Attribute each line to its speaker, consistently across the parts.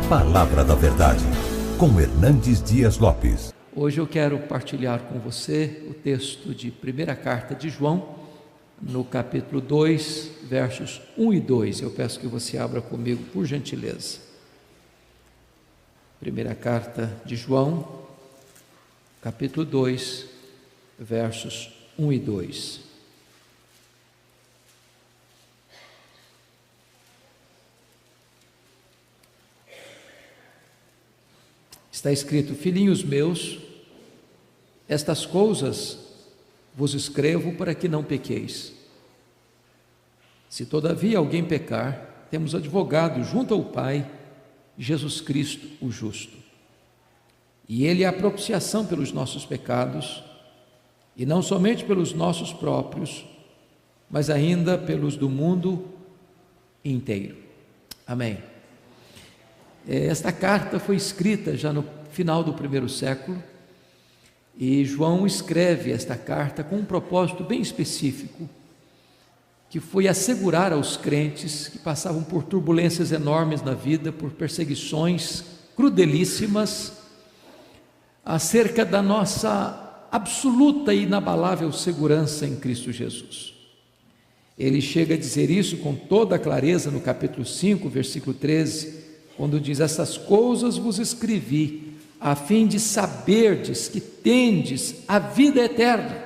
Speaker 1: Palavra da Verdade, com Hernandes Dias Lopes.
Speaker 2: Hoje eu quero partilhar com você o texto de primeira carta de João, no capítulo 2, versos 1 e 2. Eu peço que você abra comigo, por gentileza. Primeira carta de João, capítulo 2, versos 1 e 2. Está escrito: filhinhos meus, estas coisas vos escrevo para que não pequeis. Se todavia alguém pecar, temos advogado junto ao Pai, Jesus Cristo o justo. E Ele é a propiciação pelos nossos pecados, e não somente pelos nossos próprios, mas ainda pelos do mundo inteiro. Amém. Esta carta foi escrita já no final do primeiro século, e João escreve esta carta com um propósito bem específico, que foi assegurar aos crentes que passavam por turbulências enormes na vida, por perseguições crudelíssimas, acerca da nossa absoluta e inabalável segurança em Cristo Jesus. Ele chega a dizer isso com toda a clareza no capítulo 5, versículo 13, quando diz: essas coisas vos escrevi, a fim de saberdes que tendes a vida eterna,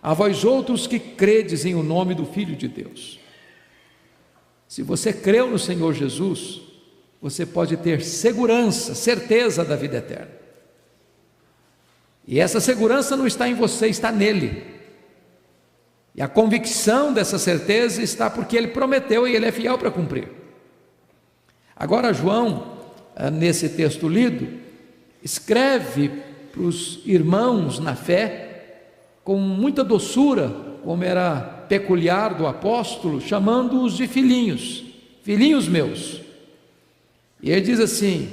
Speaker 2: a vós outros que credes em o nome do Filho de Deus. Se você creu no Senhor Jesus, você pode ter segurança, certeza da vida eterna. E essa segurança não está em você, está nele. E a convicção dessa certeza está porque Ele prometeu e Ele é fiel para cumprir. Agora João, nesse texto lido, escreve para os irmãos na fé com muita doçura, como era peculiar do apóstolo, chamando-os de filhinhos, filhinhos meus. E ele diz assim: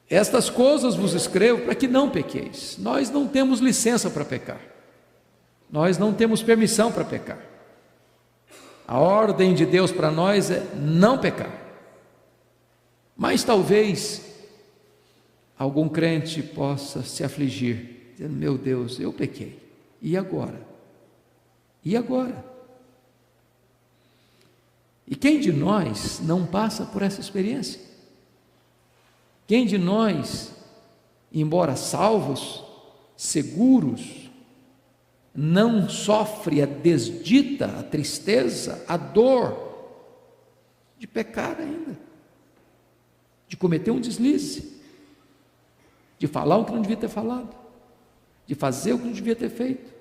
Speaker 2: estas coisas vos escrevo para que não pequeis. Nós não temos licença para pecar, nós não temos permissão para pecar. A ordem de Deus para nós é não pecar. Mas talvez algum crente possa se afligir, dizendo: meu Deus, eu pequei, e agora? E agora? E quem de nós não passa por essa experiência? Quem de nós, embora salvos, seguros, não sofre a desdita, a tristeza, a dor de pecar ainda? De cometer um deslize, de falar o que não devia ter falado, de fazer o que não devia ter feito,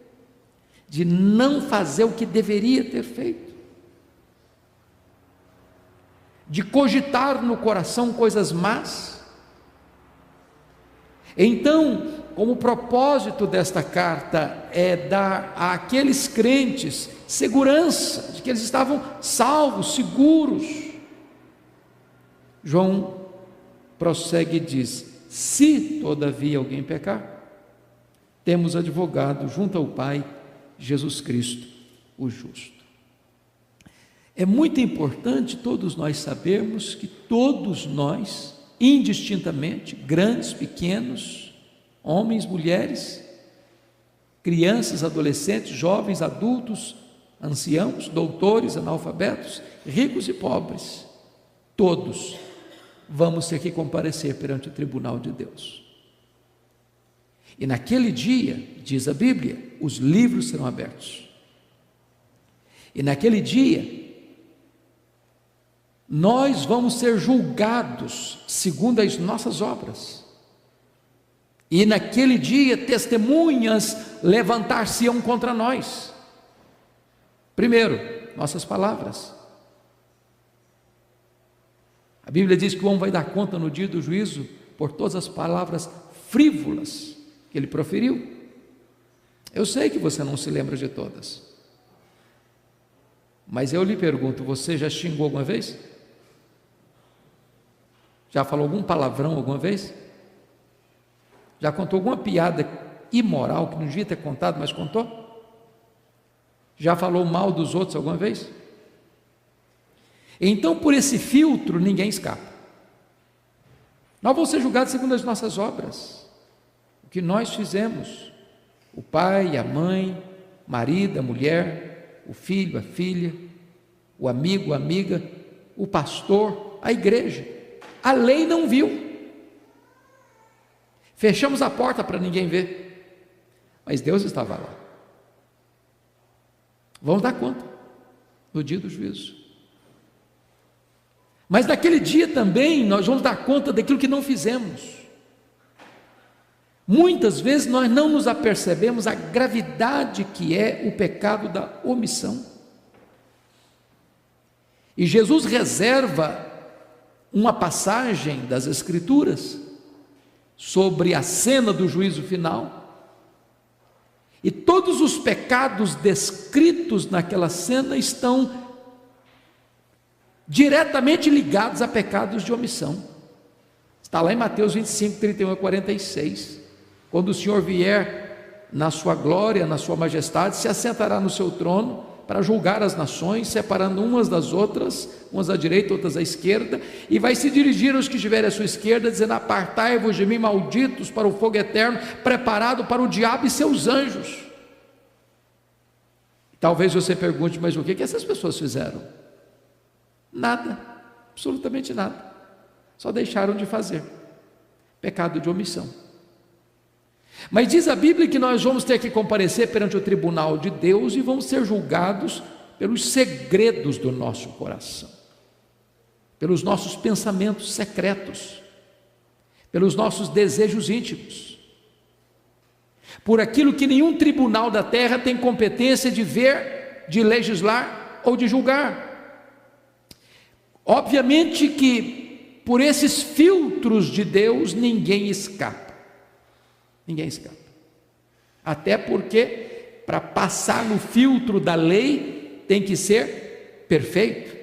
Speaker 2: de não fazer o que deveria ter feito, de cogitar no coração coisas más. Então, como o propósito desta carta é dar àqueles crentes segurança de que eles estavam salvos, seguros, João prossegue e diz: se todavia alguém pecar, temos advogado junto ao Pai, Jesus Cristo o justo. É muito importante todos nós sabermos que todos nós, indistintamente, grandes, pequenos, homens, mulheres, crianças, adolescentes, jovens, adultos, anciãos, doutores, analfabetos, ricos e pobres, todos vamos ter que comparecer perante o tribunal de Deus. E naquele dia, diz a Bíblia, os livros serão abertos. E naquele dia, nós vamos ser julgados segundo as nossas obras. E naquele dia, testemunhas levantar-se-ão contra nós. Primeiro, nossas palavras. A Bíblia diz que o homem vai dar conta no dia do juízo por todas as palavras frívolas que ele proferiu. Eu sei que você não se lembra de todas, mas eu lhe pergunto: você já xingou alguma vez? Já falou algum palavrão alguma vez? Já contou alguma piada imoral que não devia ter contado, mas contou? Já falou mal dos outros alguma vez? Então, por esse filtro, ninguém escapa. Nós vamos ser julgados segundo as nossas obras, o que nós fizemos, o pai, a mãe, o marido, a mulher, o filho, a filha, o amigo, a amiga, o pastor, a igreja. A lei não viu. Fechamos a porta para ninguém ver, mas Deus estava lá. Vamos dar conta no dia do juízo. Mas naquele dia também nós vamos dar conta daquilo que não fizemos. Muitas vezes nós não nos apercebemos a gravidade que é o pecado da omissão. E Jesus reserva uma passagem das Escrituras sobre a cena do juízo final. E todos os pecados descritos naquela cena estão diretamente ligados a pecados de omissão. Está lá em Mateus 25, 31 a 46. Quando o Senhor vier na sua glória, na sua majestade, se assentará no seu trono para julgar as nações, separando umas das outras, umas à direita, outras à esquerda, e vai se dirigir aos que estiverem à sua esquerda, dizendo: apartai-vos de mim, malditos, para o fogo eterno, preparado para o diabo e seus anjos. Talvez você pergunte: mas o que essas pessoas fizeram? Nada, absolutamente nada, só deixaram de fazer, pecado de omissão. Mas diz a Bíblia que nós vamos ter que comparecer perante o tribunal de Deus e vamos ser julgados pelos segredos do nosso coração, pelos nossos pensamentos secretos, pelos nossos desejos íntimos, por aquilo que nenhum tribunal da terra tem competência de ver, de legislar ou de julgar. Obviamente que por esses filtros de Deus ninguém escapa, até porque para passar no filtro da lei tem que ser perfeito.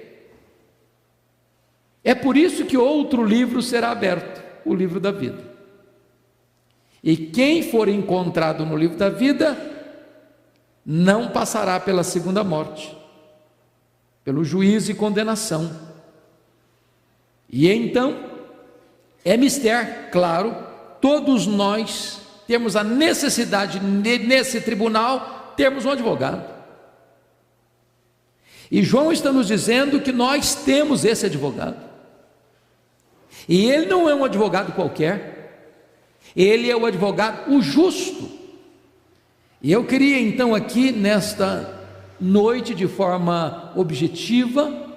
Speaker 2: É por isso que outro livro será aberto, o livro da vida, e quem for encontrado no livro da vida não passará pela segunda morte, pelo juízo e condenação. E então, é mister, claro, todos nós temos a necessidade, nesse tribunal, termos um advogado. E João está nos dizendo que nós temos esse advogado. E ele não é um advogado qualquer, ele é o advogado, o justo. E eu queria então aqui, nesta noite, de forma objetiva,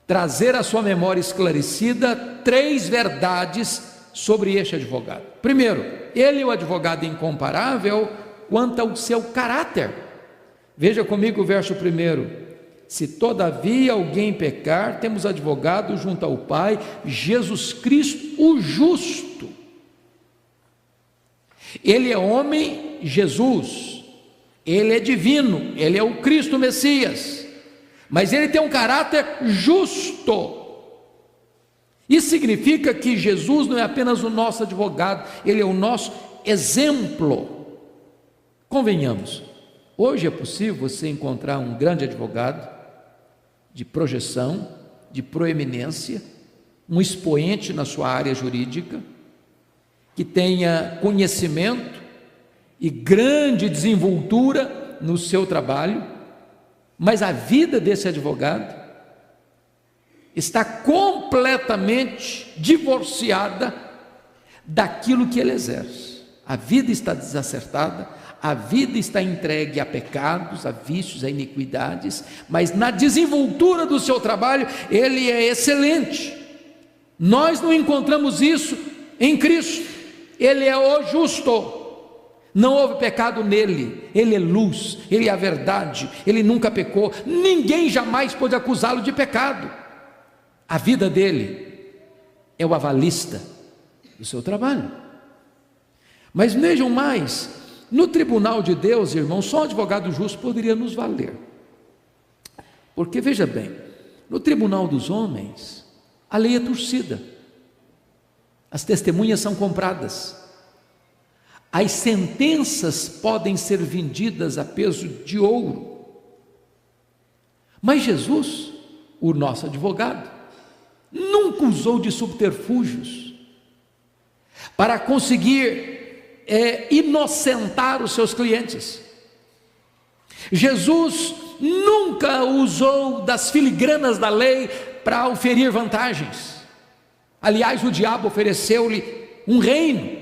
Speaker 2: trazer à sua memória esclarecida 3 verdades sobre este advogado. Primeiro, ele é o advogado incomparável quanto ao seu caráter. Veja comigo o verso 1: se todavia alguém pecar, temos advogado junto ao Pai, Jesus Cristo, o justo. Ele é homem, Jesus, ele é divino, ele é o Cristo Messias, mas ele tem um caráter justo. Isso significa que Jesus não é apenas o nosso advogado, ele é o nosso exemplo. Convenhamos, hoje é possível você encontrar um grande advogado de projeção, de proeminência, um expoente na sua área jurídica, que tenha conhecimento e grande desenvoltura no seu trabalho, mas a vida desse advogado está completamente divorciada daquilo que ele exerce. A vida está desacertada, a vida está entregue a pecados, a vícios, a iniquidades, mas na desenvoltura do seu trabalho ele é excelente. Nós não encontramos isso em Cristo. Ele é o justo. Não houve pecado nele, ele é luz, ele é a verdade, ele nunca pecou, ninguém jamais pôde acusá-lo de pecado. A vida dele é o avalista do seu trabalho. Mas vejam mais, no tribunal de Deus, irmãos, só um advogado justo poderia nos valer. Porque veja bem, no tribunal dos homens, a lei é torcida, as testemunhas são compradas, as sentenças podem ser vendidas a peso de ouro. Mas Jesus, o nosso advogado, nunca usou de subterfúgios para conseguir inocentar os seus clientes. Jesus nunca usou das filigranas da lei para oferir vantagens. Aliás, o diabo ofereceu-lhe um reino.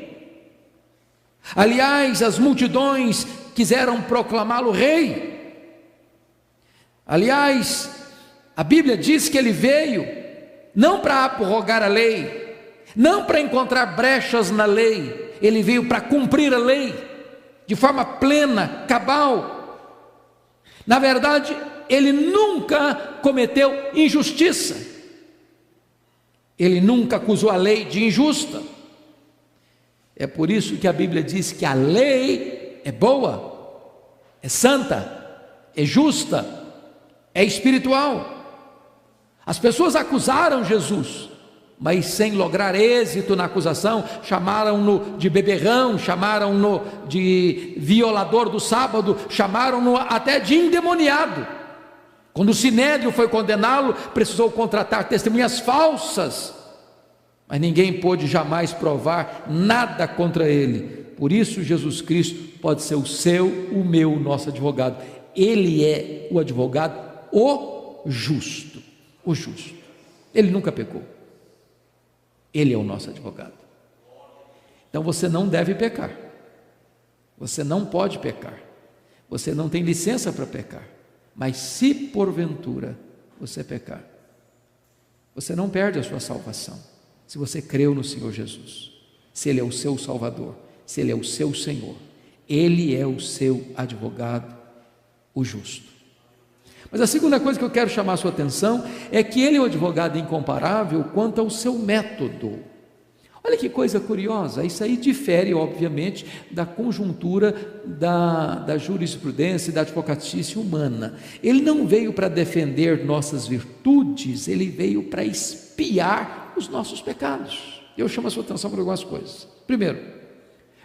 Speaker 2: Aliás, as multidões quiseram proclamá-lo rei. Aliás, a Bíblia diz que ele veio não para abrogar a lei, não para encontrar brechas na lei, ele veio para cumprir a lei de forma plena, cabal. Na verdade, ele nunca cometeu injustiça, ele nunca acusou a lei de injusta. É por isso que a Bíblia diz que a lei é boa, é santa, é justa, é espiritual. As pessoas acusaram Jesus, mas sem lograr êxito na acusação, chamaram-no de beberrão, chamaram-no de violador do sábado, chamaram-no até de endemoniado. Quando o Sinédrio foi condená-lo, precisou contratar testemunhas falsas, mas ninguém pôde jamais provar nada contra ele. Por isso Jesus Cristo pode ser o seu, o meu, o nosso advogado. Ele é o advogado, o justo, o justo. Ele nunca pecou. Ele é o nosso advogado. Então você não deve pecar, você não pode pecar, você não tem licença para pecar. Mas se porventura você pecar, você não perde a sua salvação. Se você creu no Senhor Jesus, se Ele é o seu Salvador, se Ele é o seu Senhor, Ele é o seu advogado, o justo. Mas a segunda coisa que eu quero chamar a sua atenção é que Ele é um advogado incomparável quanto ao seu método. Olha que coisa curiosa, isso aí difere obviamente da conjuntura da jurisprudência e da advocatícia humana. Ele não veio para defender nossas virtudes, Ele veio para expiar os nossos pecados. Eu chamo a sua atenção para algumas coisas. Primeiro,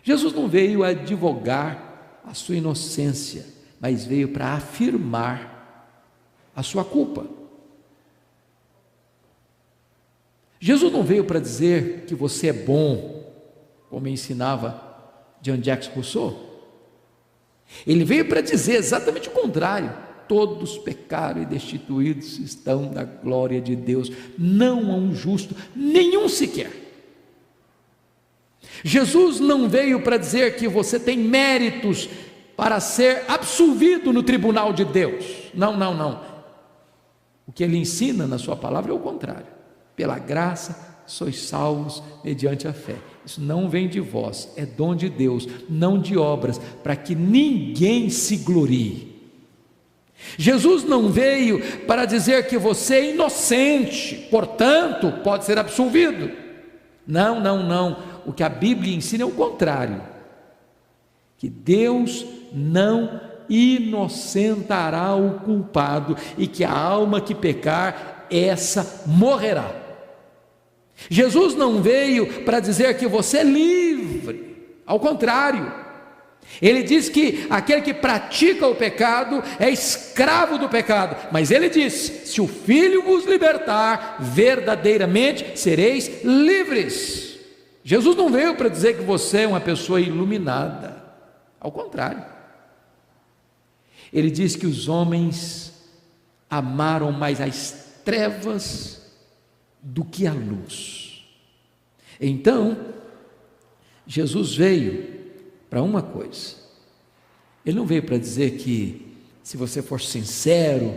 Speaker 2: Jesus não veio advogar a sua inocência, mas veio para afirmar a sua culpa. Jesus não veio para dizer que você é bom, como ensinava Jean-Jacques Rousseau. Ele veio para dizer exatamente o contrário: todos pecaram e destituídos estão da glória de Deus, não há um justo, nenhum sequer. Jesus não veio para dizer que você tem méritos para ser absolvido no tribunal de Deus. Não, não, não. O que ele ensina na sua palavra é o contrário. Pela graça sois salvos mediante a fé. Isso não vem de vós, é dom de Deus, não de obras, para que ninguém se glorie. Jesus não veio para dizer que você é inocente, portanto pode ser absolvido. Não, não, não. O que a Bíblia ensina é o contrário, que Deus não inocentará o culpado e que a alma que pecar, essa morrerá. Jesus não veio para dizer que você é livre, ao contrário, ele diz que aquele que pratica o pecado é escravo do pecado, mas ele diz: se o Filho vos libertar, verdadeiramente sereis livres. Jesus não veio para dizer que você é uma pessoa iluminada, ao contrário, ele diz que os homens amaram mais as trevas do que a luz. Então, Jesus veio para uma coisa, ele não veio para dizer que se você for sincero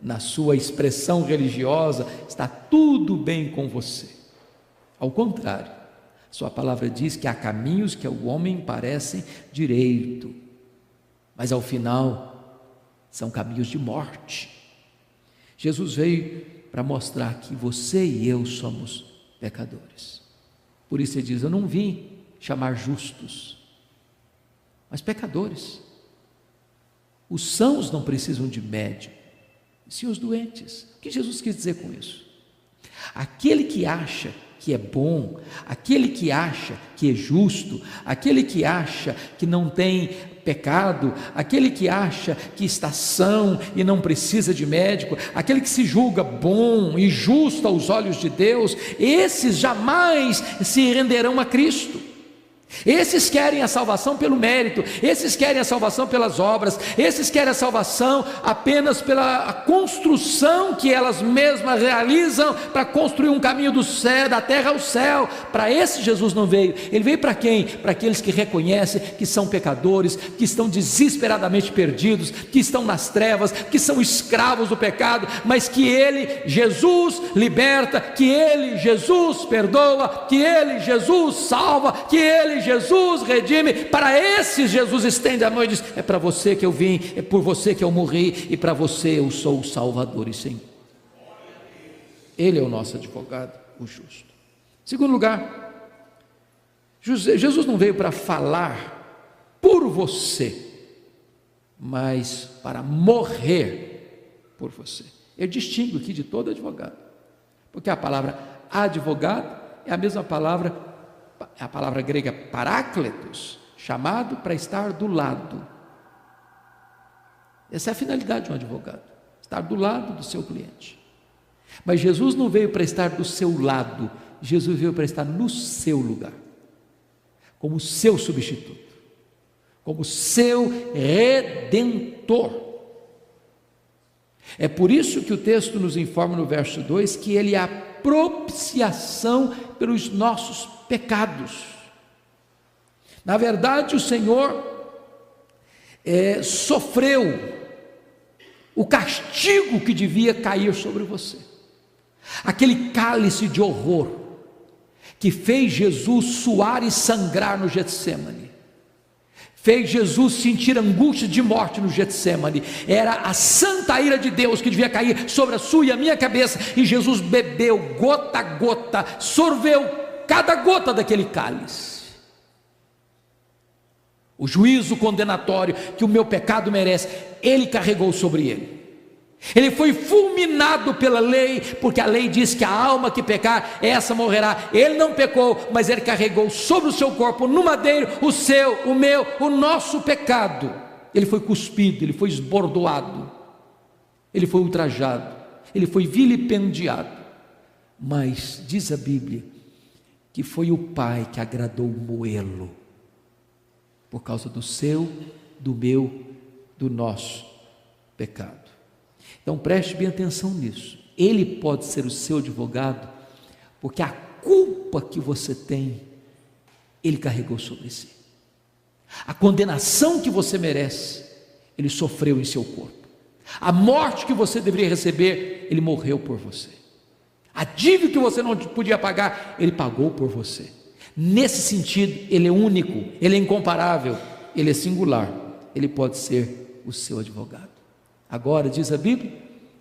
Speaker 2: na sua expressão religiosa, está tudo bem com você. Ao contrário, sua palavra diz que há caminhos que ao homem parecem direito, mas ao final são caminhos de morte. Jesus veio para mostrar que você e eu somos pecadores. Por isso ele diz: eu não vim chamar justos, mas pecadores. Os sãos não precisam de médico, sim os doentes. O que Jesus quis dizer com isso? Aquele que acha que é bom, aquele que acha que é justo, aquele que acha que não tem pecado, aquele que acha que está são e não precisa de médico, aquele que se julga bom e justo aos olhos de Deus, esses jamais se renderão a Cristo. Esses querem a salvação pelo mérito, esses querem a salvação pelas obras, esses querem a salvação apenas pela construção que elas mesmas realizam para construir um caminho do céu, da terra ao céu. Para esse Jesus não veio. Ele veio para quem? Para aqueles que reconhecem que são pecadores, que estão desesperadamente perdidos, que estão nas trevas, que são escravos do pecado, mas que Ele, Jesus, liberta, que Ele, Jesus, perdoa, que Ele, Jesus, salva, que Ele, Jesus, redime. Para esses Jesus estende a mão e diz: é para você que eu vim, é por você que eu morri, e para você eu sou o Salvador e Senhor. Ele é o nosso advogado, o justo. Segundo lugar, Jesus não veio para falar por você, mas para morrer por você. Eu distingo aqui de todo advogado, porque a palavra advogado é a mesma palavra, a palavra grega parácletos, chamado para estar do lado. Essa é a finalidade de um advogado, estar do lado do seu cliente. Mas Jesus não veio para estar do seu lado, Jesus veio para estar no seu lugar, como seu substituto, como seu redentor. É por isso que o texto nos informa no verso 2 que Ele é a propiciação pelos nossos pecados. Na verdade, o Senhor sofreu o castigo que devia cair sobre você. Aquele cálice de horror que fez Jesus suar e sangrar no Getsêmani, fez Jesus sentir angústia de morte no Getsêmani, era a santa ira de Deus que devia cair sobre a sua e a minha cabeça, e Jesus bebeu gota a gota, sorveu cada gota daquele cálice. O juízo condenatório que o meu pecado merece, Ele carregou sobre Ele. Ele foi fulminado pela lei, porque a lei diz que a alma que pecar, essa morrerá. Ele não pecou, mas Ele carregou sobre o seu corpo, no madeiro, o seu, o meu, o nosso pecado. Ele foi cuspido, Ele foi esbordoado, Ele foi ultrajado, Ele foi vilipendiado. Mas diz a Bíblia que foi o Pai que agradou moê-lo, por causa do seu, do meu, do nosso pecado. Então preste bem atenção nisso. Ele pode ser o seu advogado, porque a culpa que você tem, Ele carregou sobre si. A condenação que você merece, Ele sofreu em seu corpo. A morte que você deveria receber, Ele morreu por você. A dívida que você não podia pagar, Ele pagou por você. Nesse sentido, Ele é único, Ele é incomparável, Ele é singular. Ele pode ser o seu advogado. Agora, diz a Bíblia,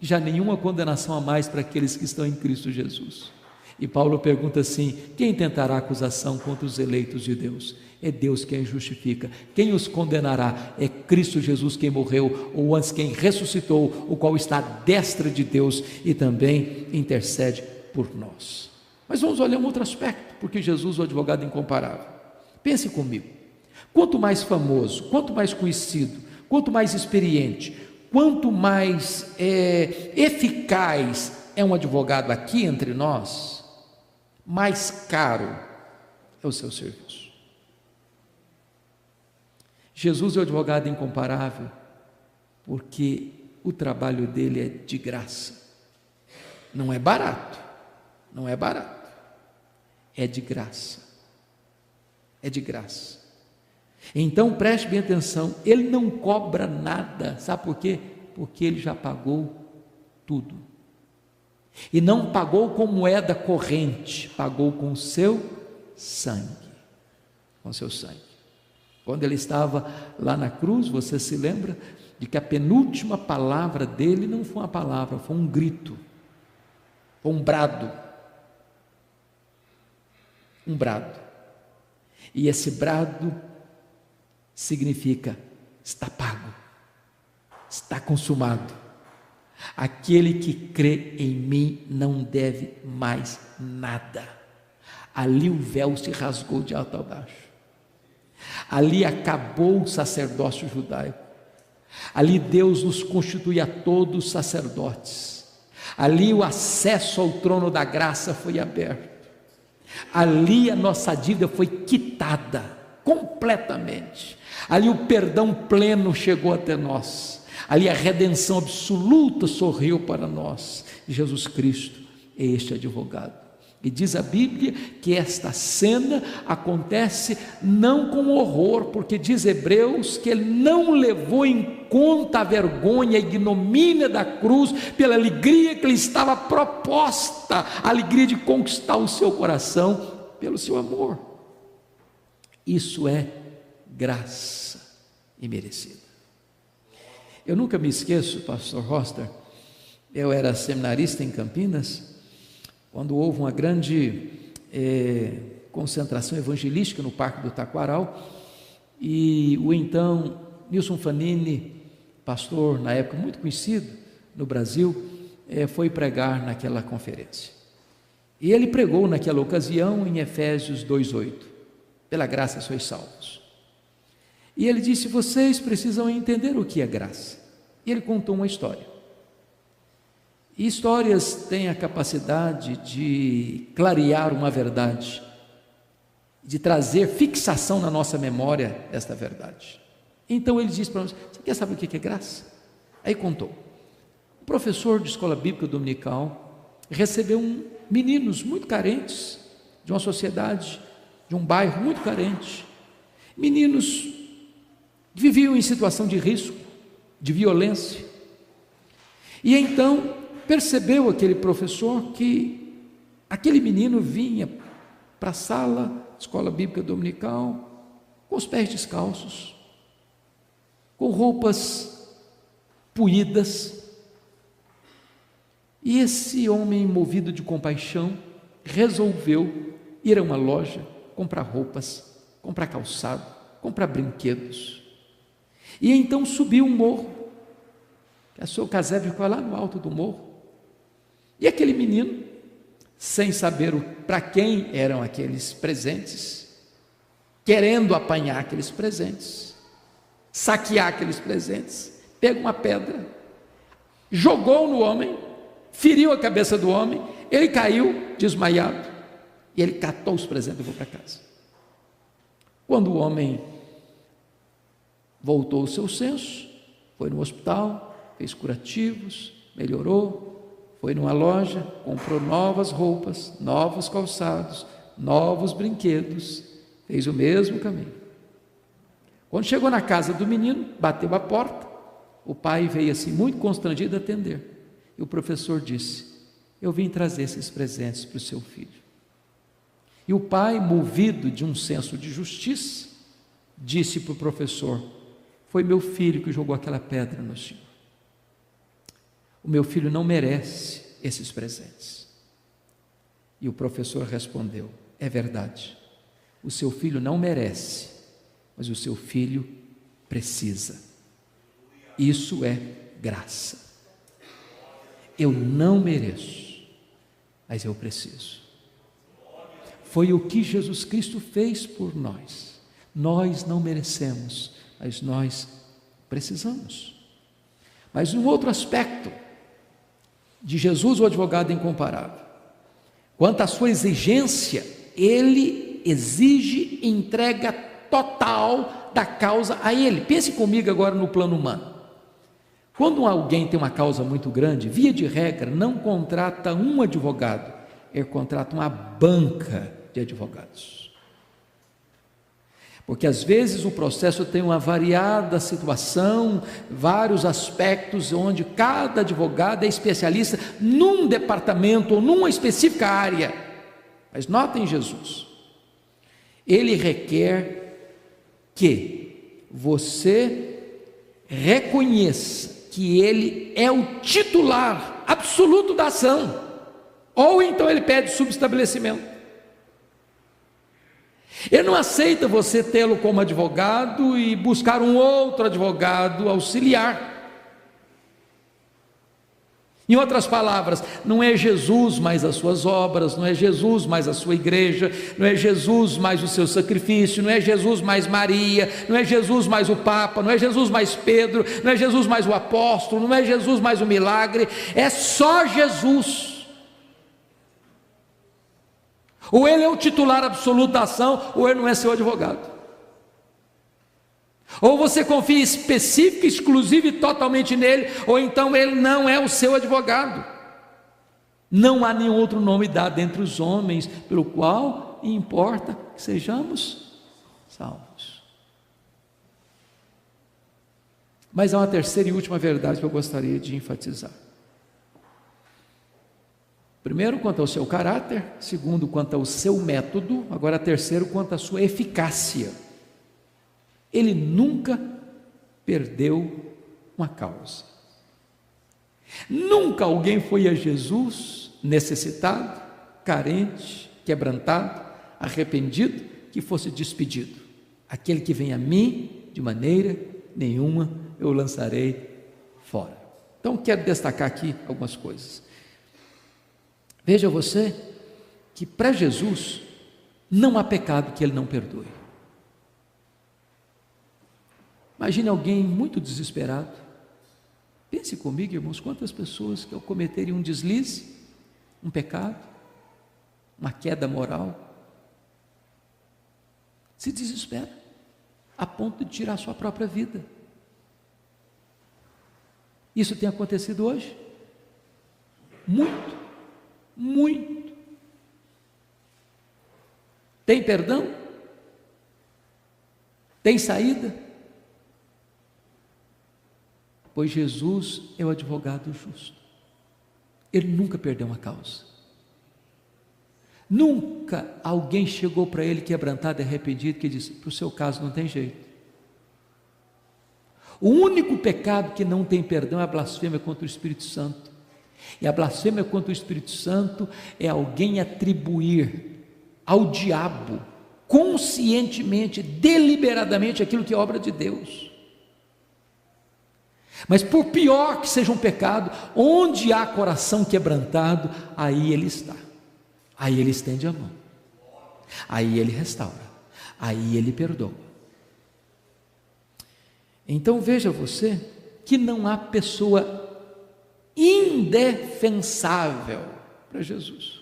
Speaker 2: já nenhuma condenação a mais para aqueles que estão em Cristo Jesus. E Paulo pergunta assim: quem tentará acusação contra os eleitos de Deus? É Deus quem justifica. Quem os condenará? É Cristo Jesus quem morreu, ou antes quem ressuscitou, o qual está à destra de Deus e também intercede por nós. Mas vamos olhar um outro aspecto, porque Jesus é o advogado incomparável. Pense comigo, quanto mais famoso, quanto mais conhecido, quanto mais experiente, quanto mais eficaz é um advogado aqui entre nós, mais caro é o seu serviço. Jesus é o advogado incomparável, porque o trabalho dele é de graça. Não é barato, não é barato, é de graça, é de graça. Então preste bem atenção, Ele não cobra nada, sabe por quê? Porque Ele já pagou tudo, e não pagou com moeda corrente, pagou com o seu sangue, com o seu sangue. Quando Ele estava lá na cruz, você se lembra de que a penúltima palavra dele não foi uma palavra, foi um grito, foi um brado, e esse brado significa: está pago, está consumado. Aquele que crê em mim não deve mais nada. Ali o véu se rasgou de alto a baixo. Ali acabou o sacerdócio judaico. Ali Deus nos constitui a todos sacerdotes. Ali o acesso ao trono da graça foi aberto. Ali a nossa dívida foi quitada completamente. Ali o perdão pleno chegou até nós. Ali a redenção absoluta sorriu para nós. Jesus Cristo é este advogado. E diz a Bíblia que esta cena acontece não com horror, porque diz Hebreus que ele não levou em conta a vergonha, a ignomínia da cruz, pela alegria que lhe estava proposta, a alegria de conquistar o seu coração pelo seu amor. Isso é graça imerecida. Eu nunca me esqueço, pastor Roster, eu era seminarista em Campinas, quando houve uma grande concentração evangelística no Parque do Taquaral, e o então Nilson Fanini, pastor na época muito conhecido no Brasil, foi pregar naquela conferência. E ele pregou naquela ocasião em Efésios 2:8, pela graça sois salvos. E ele disse: vocês precisam entender o que é graça. E ele contou uma história. E histórias têm a capacidade de clarear uma verdade, de trazer fixação na nossa memória desta verdade. Então ele disse para nós: você quer saber o que é graça? Aí contou. Um professor de escola bíblica dominical recebeu meninos muito carentes, de uma sociedade, de um bairro muito carente, meninos que viviam em situação de risco, de violência. E então percebeu aquele professor que aquele menino vinha para a sala, escola bíblica dominical, com os pés descalços, com roupas puídas. E esse homem, movido de compaixão, resolveu ir a uma loja, comprar roupas, comprar calçado, comprar brinquedos. E então subiu um morro, que a sua casebre ficou lá no alto do morro. E aquele menino, sem saber para quem eram aqueles presentes, querendo apanhar aqueles presentes, saquear aqueles presentes, pega uma pedra, jogou no homem, feriu a cabeça do homem, ele caiu desmaiado, e ele catou os presentes e levou para casa. Quando o homem voltou ao seu senso, foi no hospital, fez curativos, melhorou, foi numa loja, comprou novas roupas, novos calçados, novos brinquedos, fez o mesmo caminho. Quando chegou na casa do menino, bateu a porta, o pai veio assim muito constrangido atender, e o professor disse: eu vim trazer esses presentes para o seu filho. E o pai, movido de um senso de justiça, disse para o professor: foi meu filho que jogou aquela pedra no senhor. O meu filho não merece esses presentes. E o professor respondeu: é verdade, o seu filho não merece, mas o seu filho precisa. Isso é graça. Eu não mereço, mas eu preciso. Foi o que Jesus Cristo fez por nós. Nós não merecemos, mas nós precisamos. Mas um outro aspecto de Jesus, o advogado incomparável, quanto à sua exigência, ele exige entrega total da causa a ele. Pense comigo agora no plano humano. Quando alguém tem uma causa muito grande, via de regra, não contrata um advogado, ele contrata uma banca de advogados. Porque às vezes o processo tem uma variada situação, vários aspectos, onde cada advogado é especialista num departamento ou numa específica área. Mas notem Jesus, ele requer que você reconheça que ele é o titular absoluto da ação, ou então ele pede subestabelecimento. Ele não aceita você tê-lo como advogado e buscar um outro advogado auxiliar. Em outras palavras, não é Jesus mais as suas obras, não é Jesus mais a sua igreja, não é Jesus mais o seu sacrifício, não é Jesus mais Maria, não é Jesus mais o Papa, não é Jesus mais Pedro, não é Jesus mais o apóstolo, não é Jesus mais o milagre, é só Jesus. Ou ele é o titular absoluto da ação, ou ele não é seu advogado. Ou você confia específica, exclusiva e totalmente nele, ou então ele não é o seu advogado. Não há nenhum outro nome dado entre os homens pelo qual importa que sejamos salvos. Mas há uma terceira e última verdade que eu gostaria de enfatizar. Primeiro, quanto ao seu caráter. Segundo, quanto ao seu método. Agora, terceiro, quanto à sua eficácia. Ele nunca perdeu uma causa. Nunca alguém foi a Jesus necessitado, carente, quebrantado, arrependido, que fosse despedido. Aquele que vem a mim, de maneira nenhuma eu o lançarei fora. Então quero destacar aqui algumas coisas. Veja você que para Jesus não há pecado que ele não perdoe. Imagine alguém muito desesperado. Pense comigo, irmãos, quantas pessoas que ao cometerem um deslize, um pecado, uma queda moral, se desespera a ponto de tirar sua própria vida. Isso tem acontecido hoje? Muito, muito. Tem perdão? Tem saída? Pois Jesus é o advogado justo. Ele nunca perdeu uma causa. Nunca alguém chegou para ele quebrantado e arrependido que disse: para o seu caso não tem jeito. O único pecado que não tem perdão é a blasfêmia contra o Espírito Santo. E a blasfêmia contra o Espírito Santo é alguém atribuir ao diabo conscientemente, deliberadamente aquilo que é obra de Deus. Mas por pior que seja um pecado, onde há coração quebrantado, aí ele está, aí ele estende a mão, aí ele restaura, aí ele perdoa. Então veja você que não há pessoa indefensável para Jesus.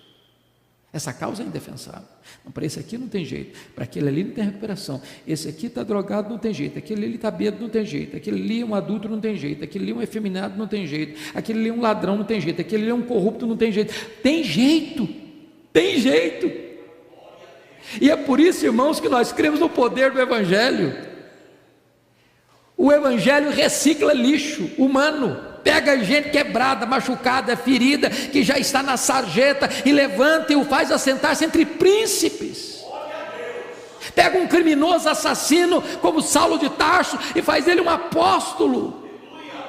Speaker 2: Essa causa é indefensável. Não, para esse aqui não tem jeito, para aquele ali não tem recuperação, esse aqui está drogado, não tem jeito, aquele ali está bêbado, não tem jeito, aquele ali é um adulto, não tem jeito, aquele ali é um efeminado, não tem jeito, aquele ali é um ladrão, não tem jeito, aquele ali é um corrupto, não tem jeito. Tem jeito, tem jeito. E é por isso, irmãos, que nós cremos no poder do Evangelho. O Evangelho recicla lixo humano. Pega gente quebrada, machucada, ferida, que já está na sarjeta, e levanta e o faz assentar-se entre príncipes. Pega um criminoso assassino como Saulo de Tarso e faz dele um apóstolo.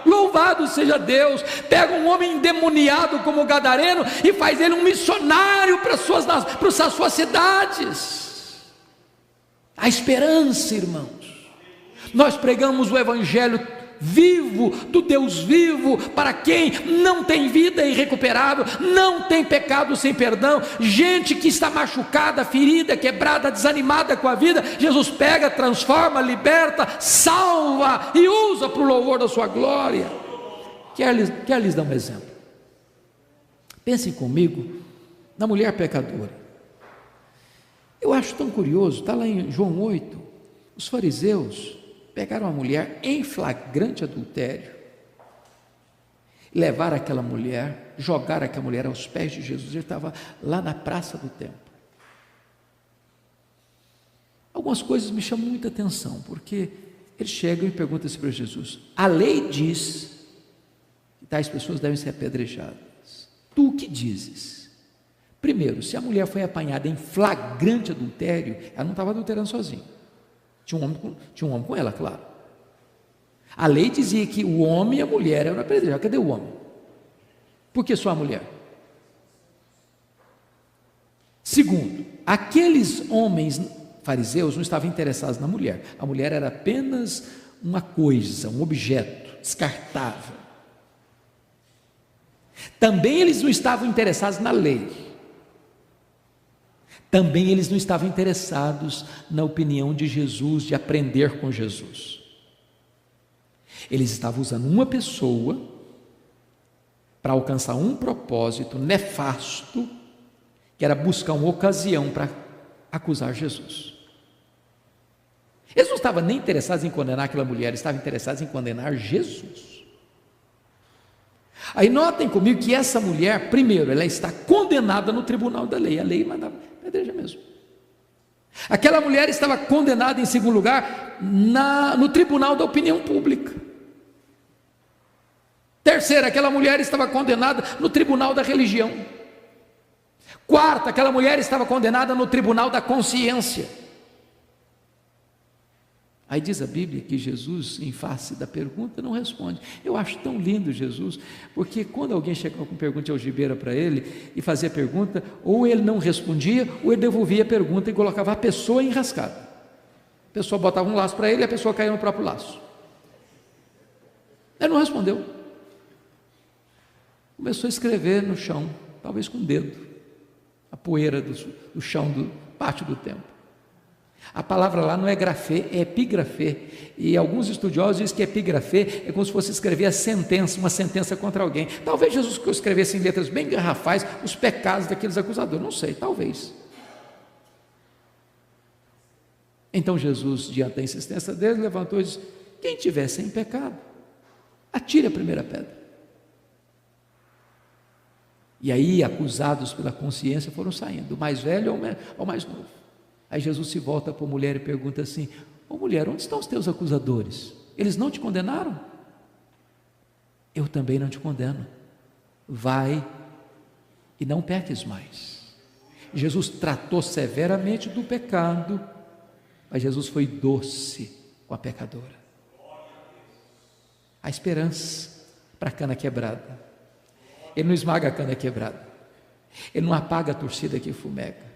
Speaker 2: Louvado seja Deus. Pega um homem endemoniado como Gadareno e faz dele um missionário para as suas cidades. A esperança, irmãos. Nós pregamos o Evangelho vivo, do Deus vivo, para quem não tem vida irrecuperável, não tem pecado sem perdão, gente que está machucada, ferida, quebrada, desanimada com a vida, Jesus pega, transforma, liberta, salva e usa para o louvor da sua glória. Quer lhes dar um exemplo? Pensem comigo na mulher pecadora. Eu acho tão curioso, está lá em João 8, os fariseus pegaram a mulher em flagrante adultério, levaram aquela mulher, jogaram aquela mulher aos pés de Jesus. Ele estava lá na praça do templo. Algumas coisas me chamam muita atenção, porque eles chegam e perguntam assim para Jesus: a lei diz que tais pessoas devem ser apedrejadas, tu o que dizes? Primeiro, se a mulher foi apanhada em flagrante adultério, ela não estava adulterando sozinha. Tinha um homem com ela, claro. A lei dizia que o homem e a mulher eram apedrejados. Cadê o homem? Por que só a mulher? Segundo, aqueles homens fariseus não estavam interessados na mulher. A mulher era apenas uma coisa, um objeto descartável. Também eles não estavam interessados na lei. Também eles não estavam interessados na opinião de Jesus, de aprender com Jesus. Eles estavam usando uma pessoa para alcançar um propósito nefasto, que era buscar uma ocasião para acusar Jesus. Eles não estavam nem interessados em condenar aquela mulher, eles estavam interessados em condenar Jesus. Aí notem comigo que essa mulher, primeiro, ela está condenada no tribunal da lei, a lei mandava apedrejar mesmo. Aquela mulher estava condenada, em segundo lugar, no tribunal da opinião pública. Terceiro, aquela mulher estava condenada no tribunal da religião. Quarta, aquela mulher estava condenada no tribunal da consciência. Aí diz a Bíblia que Jesus, em face da pergunta, não responde. Eu acho tão lindo Jesus, porque quando alguém chegava com pergunta de algibeira para ele e fazia pergunta, ou ele não respondia, ou ele devolvia a pergunta e colocava a pessoa enrascada. A pessoa botava um laço para ele e a pessoa caía no próprio laço. Ele não respondeu. Começou a escrever no chão, talvez com o dedo, a poeira do chão do pátio do templo. A palavra lá não é grafê, é epigrafê, e alguns estudiosos dizem que epigrafê é como se fosse escrever a sentença, uma sentença contra alguém. Talvez Jesus escrevesse em letras bem garrafais os pecados daqueles acusadores, não sei, talvez. Então Jesus, diante da insistência deles, levantou e disse: quem tiver sem pecado, atire a primeira pedra. E aí, acusados pela consciência, foram saindo, o mais velho ao mais novo. Aí Jesus se volta para a mulher e pergunta assim: ô mulher, onde estão os teus acusadores? Eles não te condenaram? Eu também não te condeno. Vai e não peques mais. Jesus tratou severamente do pecado, mas Jesus foi doce com a pecadora. A esperança para a cana quebrada. Ele não esmaga a cana quebrada, ele não apaga a torcida que fumega.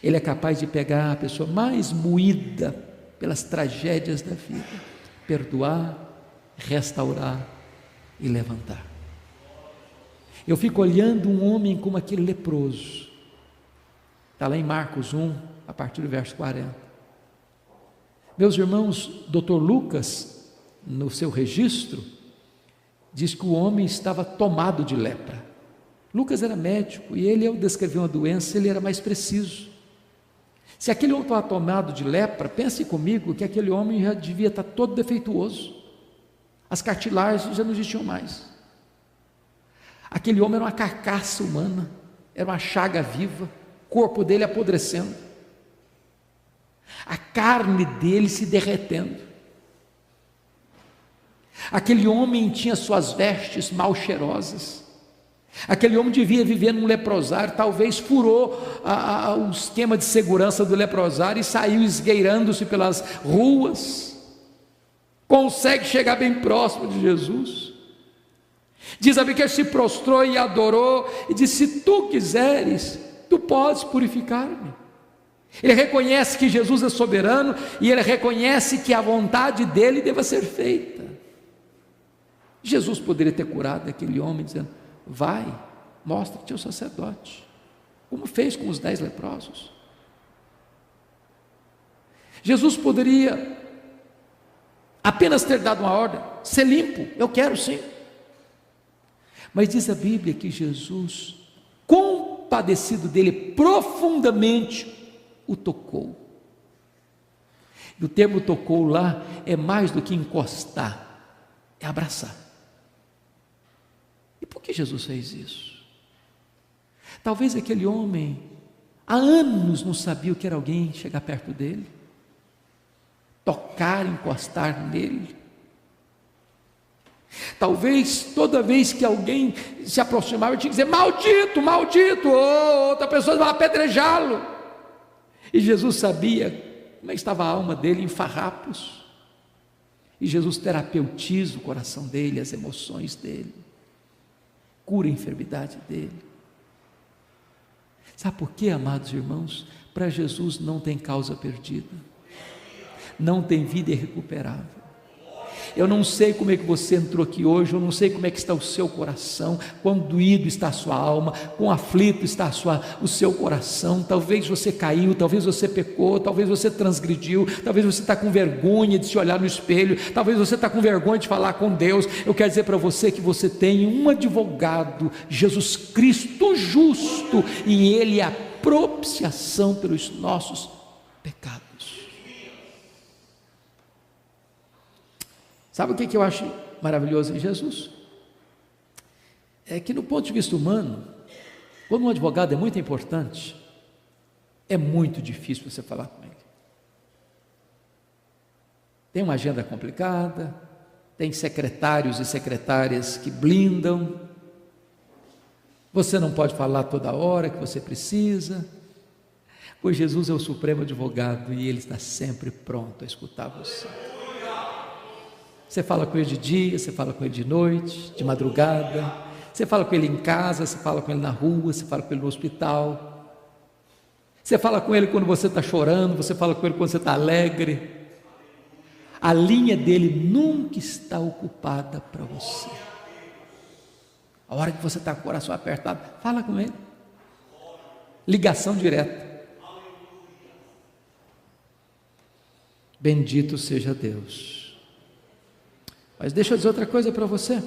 Speaker 2: Ele é capaz de pegar a pessoa mais moída pelas tragédias da vida, perdoar, restaurar e levantar. Eu fico olhando um homem como aquele leproso, está lá em Marcos 1, a partir do verso 40. Meus irmãos, Dr. Lucas, no seu registro, diz que o homem estava tomado de lepra. Lucas era médico e ele, ao descrever uma doença, ele era mais preciso. Se aquele homem estava tomado de lepra, pense comigo que aquele homem já devia estar todo defeituoso. As cartilagens já não existiam mais. Aquele homem era uma carcaça humana, era uma chaga viva, o corpo dele apodrecendo, a carne dele se derretendo. Aquele homem tinha suas vestes mal cheirosas. Aquele homem devia viver num leprosário, talvez furou o esquema de segurança do leprosário e saiu esgueirando-se pelas ruas. Consegue chegar bem próximo de Jesus. Diz a Bíblia que ele se prostrou e adorou e disse: se tu quiseres, tu podes purificar-me. Ele reconhece que Jesus é soberano e ele reconhece que a vontade dele deva ser feita. Jesus poderia ter curado aquele homem dizendo: vai, mostra-te ao sacerdote, como fez com os 10 leprosos. Jesus poderia apenas ter dado uma ordem: ser limpo, eu quero sim. Mas diz a Bíblia que Jesus, compadecido dele profundamente, o tocou. E o termo tocou lá é mais do que encostar, é abraçar. E por que Jesus fez isso? Talvez aquele homem há anos não sabia o que era alguém chegar perto dele, tocar, encostar nele. Talvez toda vez que alguém se aproximava, ele tinha que dizer: maldito, maldito, ou outra pessoa vai apedrejá-lo. E Jesus sabia como estava a alma dele em farrapos, e Jesus terapeutiza o coração dele, as emoções dele, cura a enfermidade dele. Sabe por quê, amados irmãos? Para Jesus não tem causa perdida, não tem vida irrecuperável. Eu não sei como é que você entrou aqui hoje, eu não sei como é que está o seu coração, quão doído está a sua alma, quão aflito está o seu coração. Talvez você caiu, talvez você pecou, talvez você transgrediu, talvez você está com vergonha de se olhar no espelho, talvez você está com vergonha de falar com Deus. Eu quero dizer para você que você tem um advogado, Jesus Cristo justo, e Ele é a propiciação pelos nossos pecados. Sabe o que eu acho maravilhoso em Jesus? É que, no ponto de vista humano, quando um advogado é muito importante, é muito difícil você falar com ele. Tem uma agenda complicada, tem secretários e secretárias que blindam, você não pode falar toda hora que você precisa, pois Jesus é o supremo advogado e Ele está sempre pronto a escutar você. Você fala com Ele de dia, você fala com Ele de noite, de madrugada, você fala com Ele em casa, você fala com Ele na rua, você fala com Ele no hospital, você fala com Ele quando você está chorando, você fala com Ele quando você está alegre. A linha dele nunca está ocupada para você. A hora que você está com o coração apertado, fala com Ele. Ligação direta. Bendito seja Deus. Mas deixa eu dizer outra coisa para você.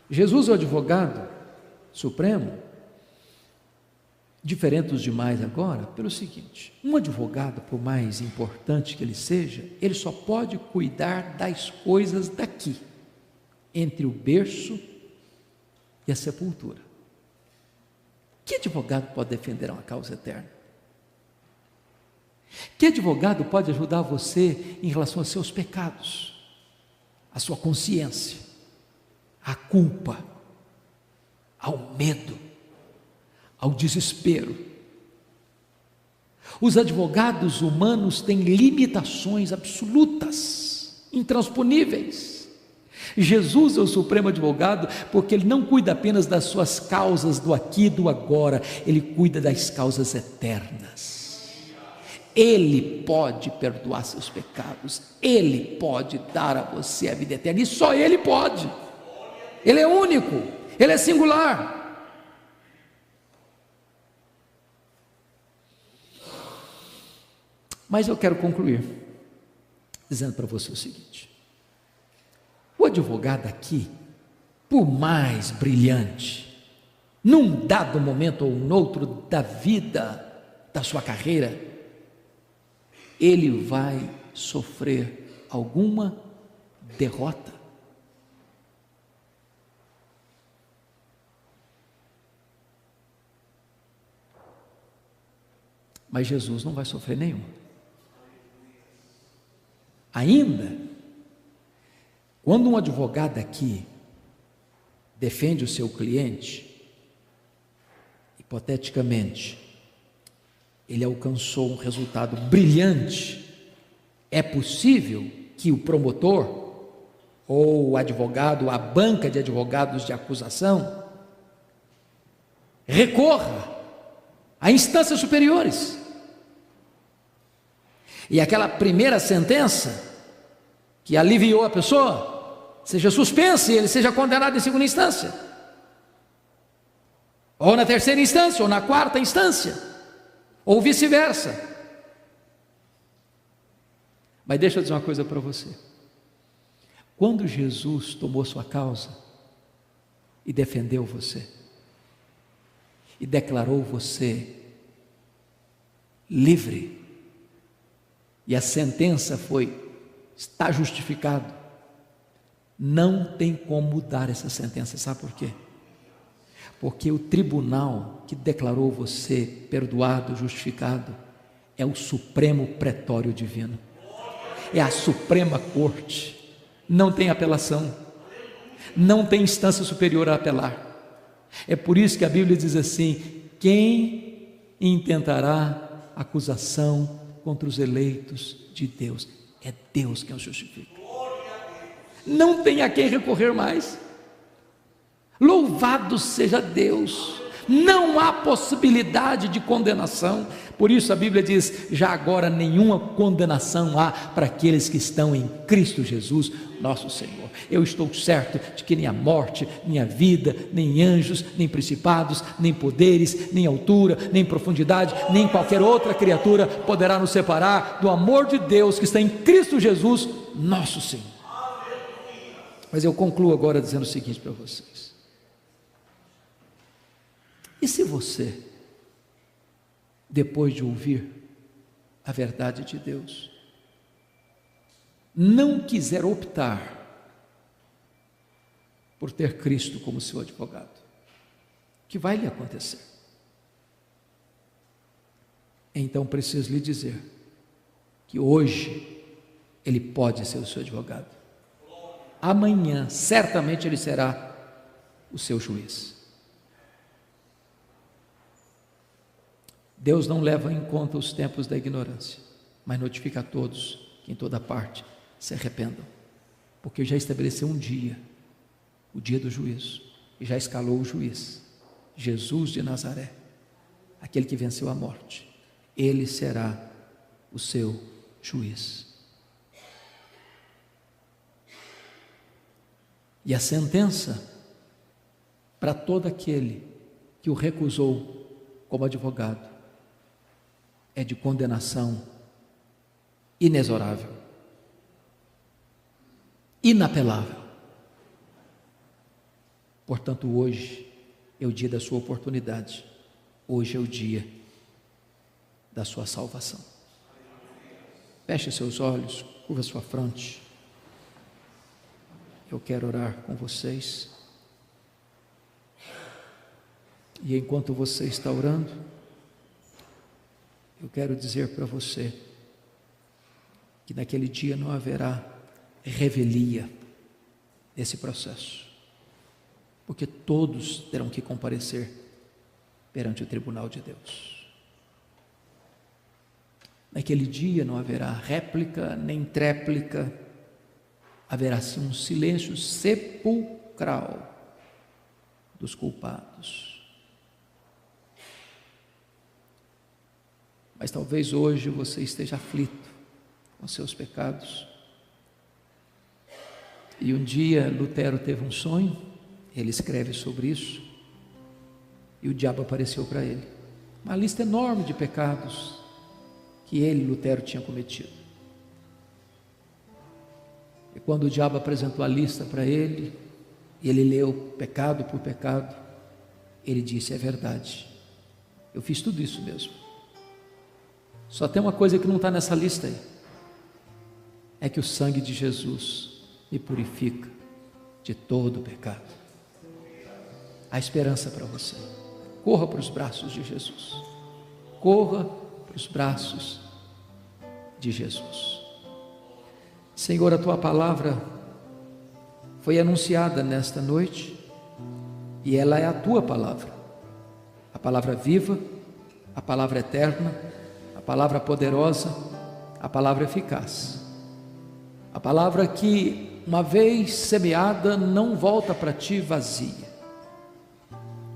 Speaker 2: Jesus é o advogado supremo, diferente dos demais agora, pelo seguinte: um advogado, por mais importante que ele seja, ele só pode cuidar das coisas daqui, entre o berço e a sepultura. Que advogado pode defender uma causa eterna? Que advogado pode ajudar você em relação aos seus pecados, a sua consciência, a culpa, ao medo, ao desespero? Os advogados humanos têm limitações absolutas, intransponíveis. Jesus é o supremo advogado porque Ele não cuida apenas das suas causas do aqui e do agora, Ele cuida das causas eternas. Ele pode perdoar seus pecados, Ele pode dar a você a vida eterna, e só Ele pode. Ele é único, Ele é singular. Mas eu quero concluir dizendo para você o seguinte: o advogado aqui, por mais brilhante, num dado momento ou noutro da vida, da sua carreira, ele vai sofrer alguma derrota. Mas Jesus não vai sofrer nenhuma. Ainda, quando um advogado aqui defende o seu cliente, hipoteticamente, ele alcançou um resultado brilhante, é possível que o promotor, ou o advogado, a banca de advogados de acusação, recorra a instâncias superiores, e aquela primeira sentença que aliviou a pessoa seja suspensa e ele seja condenado em segunda instância, ou na terceira instância, ou na quarta instância, ou vice-versa. Mas deixa eu dizer uma coisa para você: quando Jesus tomou sua causa e defendeu você, e declarou você livre, e a sentença foi: está justificado, não tem como mudar essa sentença. Sabe por quê? Porque o tribunal que declarou você perdoado, justificado, é o supremo pretório divino, é a suprema corte, não tem apelação, não tem instância superior a apelar. É por isso que a Bíblia diz assim: quem intentará acusação contra os eleitos de Deus? É Deus quem os justifica, não tem a quem recorrer mais. Louvado seja Deus, não há possibilidade de condenação. Por isso a Bíblia diz: já agora nenhuma condenação há para aqueles que estão em Cristo Jesus, nosso Senhor. Eu estou certo de que nem a morte, nem a vida, nem anjos, nem principados, nem poderes, nem altura, nem profundidade, nem qualquer outra criatura poderá nos separar do amor de Deus que está em Cristo Jesus, nosso Senhor. Mas eu concluo agora dizendo o seguinte para vocês: e se você, depois de ouvir a verdade de Deus, não quiser optar por ter Cristo como seu advogado? O que vai lhe acontecer? Então preciso lhe dizer que hoje Ele pode ser o seu advogado. Amanhã certamente Ele será o seu juiz. Deus não leva em conta os tempos da ignorância, mas notifica a todos que em toda parte se arrependam, porque já estabeleceu um dia, o dia do juízo, e já escalou o juiz, Jesus de Nazaré, aquele que venceu a morte. Ele será o seu juiz. E a sentença para todo aquele que o recusou como advogado é de condenação inexorável, inapelável. Portanto, hoje é o dia da sua oportunidade, hoje é o dia da sua salvação. Feche seus olhos, curva sua fronte. Eu quero orar com vocês. E enquanto você está orando, eu quero dizer para você que naquele dia não haverá revelia nesse processo, porque todos terão que comparecer perante o tribunal de Deus. Naquele dia não haverá réplica nem tréplica, haverá sim um silêncio sepulcral dos culpados. Mas talvez hoje você esteja aflito com seus pecados. E um dia Lutero teve um sonho, ele escreve sobre isso, e o diabo apareceu para ele, uma lista enorme de pecados que ele, Lutero, tinha cometido. E quando o diabo apresentou a lista para ele, e ele leu pecado por pecado, ele disse: é verdade, eu fiz tudo isso mesmo. Só tem uma coisa que não está nessa lista aí, é que o sangue de Jesus me purifica de todo o pecado. Há esperança para você. Corra para os braços de Jesus. Corra para os braços de Jesus. Senhor, a tua palavra foi anunciada nesta noite, e ela é a tua palavra, a palavra viva, a palavra eterna, a palavra poderosa, a palavra eficaz, a palavra que, uma vez semeada, não volta para ti vazia.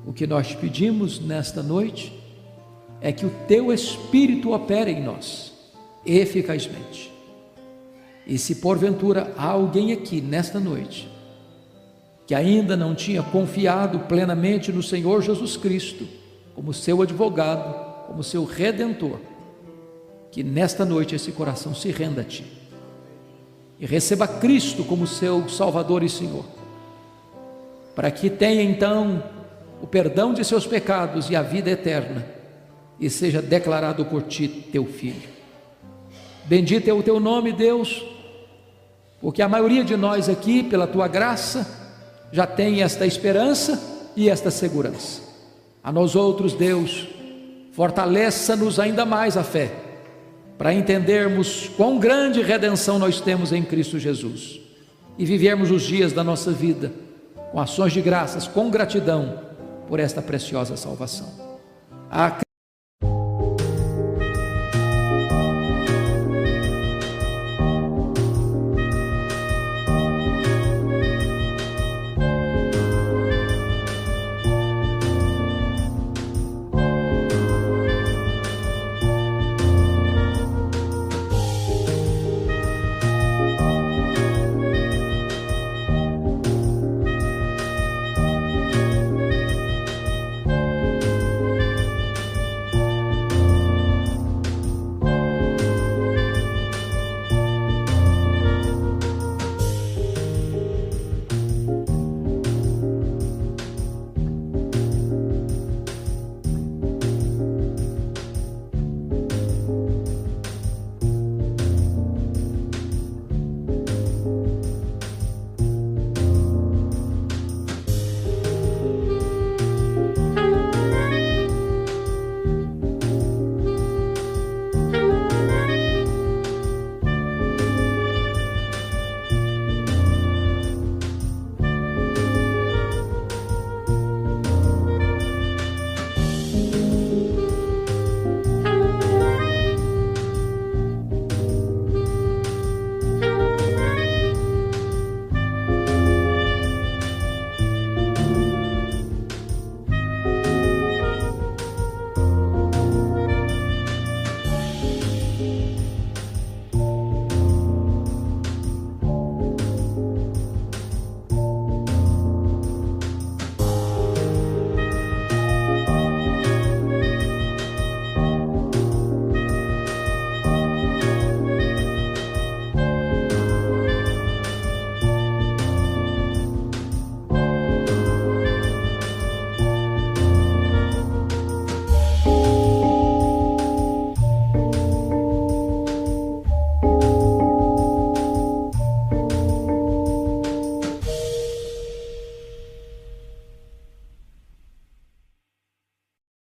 Speaker 2: O que nós te pedimos nesta noite é que o teu Espírito opere em nós eficazmente. E se porventura há alguém aqui nesta noite que ainda não tinha confiado plenamente no Senhor Jesus Cristo como seu advogado, como seu redentor, que nesta noite esse coração se renda a ti e receba Cristo como seu Salvador e Senhor, para que tenha então o perdão de seus pecados e a vida eterna, e seja declarado por ti teu Filho. Bendito é o teu nome, Deus, porque a maioria de nós aqui, pela tua graça, já tem esta esperança e esta segurança. A nós outros, Deus, fortaleça-nos ainda mais a fé, para entendermos quão grande redenção nós temos em Cristo Jesus, e vivermos os dias da nossa vida com ações de graças, com gratidão por esta preciosa salvação.